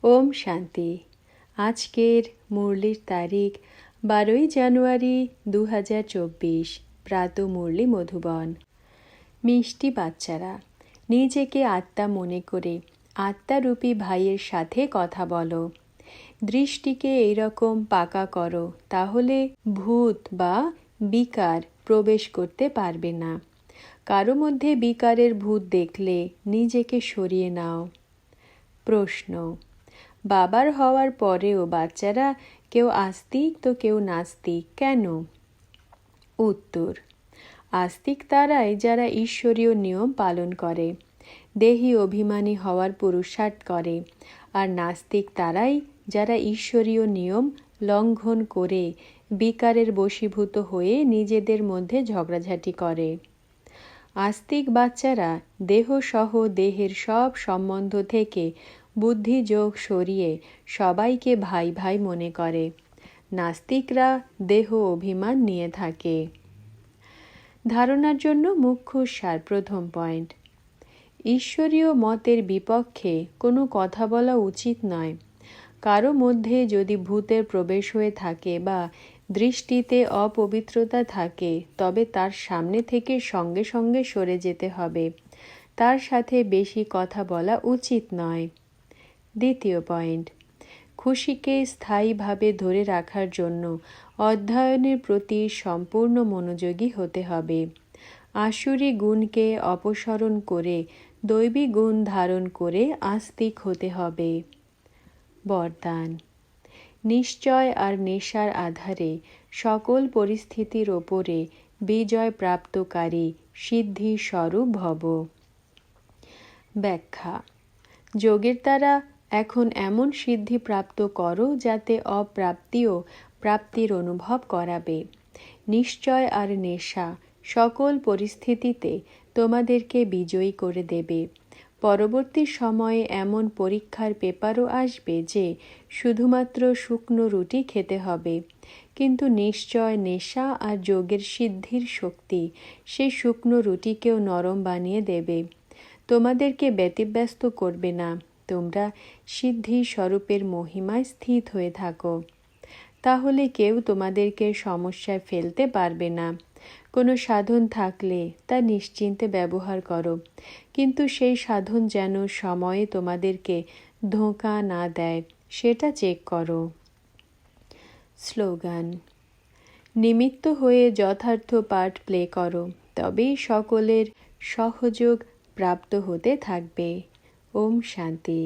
ওম শান্তি। আজকের মুরলির তারিখ 12 জানুয়ারি 2024। প্রাত মুরলি মধুবন। মিষ্টি বাচ্চারা, নিজেকে আত্মা মনে করে আত্মারূপী ভাইয়ের সাথে কথা বলো। দৃষ্টিকে এইরকম পাকা করো, তাহলে ভূত বা বিকার প্রবেশ করতে পারবে না। কারো মধ্যে বিকারের ভূত দেখলে নিজেকে সরিয়ে নাও। প্রশ্ন: বাবার হওয়ার পরেও বাচ্চারা কেউ আস্তিক তো কেউ নাস্তিক কেন? উত্তর: আস্তিক তারাই যারা ঈশ্বরীয় নিয়ম পালন করে, দেহী অভিমানী হওয়ার পুরুষার্থ করে, আর নাস্তিক তারাই যারা ঈশ্বরীয় নিয়ম লঙ্ঘন করে বিকারের বশীভূত হয়ে নিজেদের মধ্যে ঝগড়াঝাটি করে। আস্তিক বাচ্চারা দেহসহ দেহের সব সম্বন্ধ থেকে বুদ্ধিযোগ সরিয়ে সবাইকে ভাই ভাই মনে করে। নাস্তিকরা দেহ অভিমান নিয়ে থাকে। ধারণার জন্য মুখ্য সার। প্রথম পয়েন্ট: ঈশ্বরীয় মতের বিপক্ষে কোনো কথা বলা উচিত নয়। কারো মধ্যে যদি ভূতের প্রবেশ হয়ে থাকে বা দৃষ্টিতে অপবিত্রতা থাকে, তবে তার সামনে থেকে সঙ্গে সঙ্গে সরে যেতে হবে। তার সাথে বেশি কথা বলা উচিত নয়। দ্বিতীয় পয়েন্ট: খুশিকে স্থায়ীভাবে ধরে রাখার জন্য অধ্যয়নের প্রতি সম্পূর্ণ মনোযোগী হতে হবে। আসুরি গুণকে অপসারণ করে দৈবী গুণ ধারণ করে আস্তিক হতে হবে। বরদান: নিশ্চয় আর নেশার আধারে সকল পরিস্থিতির ওপরে বিজয় প্রাপ্তকারী সিদ্ধি স্বরূপ ভব। ব্যাখ্যা: যোগের দ্বারা এখন এমন সিদ্ধি প্রাপ্ত করো যাতে অপ্রাপ্তিও প্রাপ্তির অনুভব করাবে। নিশ্চয় আর নেশা সকল পরিস্থিতিতে তোমাদেরকে বিজয়ী করে দেবে। পরবর্তী সময়ে এমন পরীক্ষার পেপারও আসবে যে শুধুমাত্র শুকনো রুটি খেতে হবে, কিন্তু নিশ্চয় নেশা আর যোগের সিদ্ধির শক্তি সেই শুকনো রুটিকেও নরম বানিয়ে দেবে। তোমাদেরকে ব্যতিব্যস্ত করবে না। তোমরা সিদ্ধি স্বরূপের মহিমায় স্থিত হয়ে থাকো। তাহলে কেউ তোমাদেরকে সমস্যায় ফেলতে পারবে না। কোনো সাধন থাকলে তা নিশ্চিন্তে ব্যবহার করো, কিন্তু সেই সাধন যেন সময়ে তোমাদেরকে ধোঁকা না দেয়, সেটা চেক করো। স্লোগান: নিমিত্ত হয়ে যথার্থ পার্ট প্লে করো, তবেই সকলের সহযোগ প্রাপ্ত হতে থাকবে। ওম শান্তি।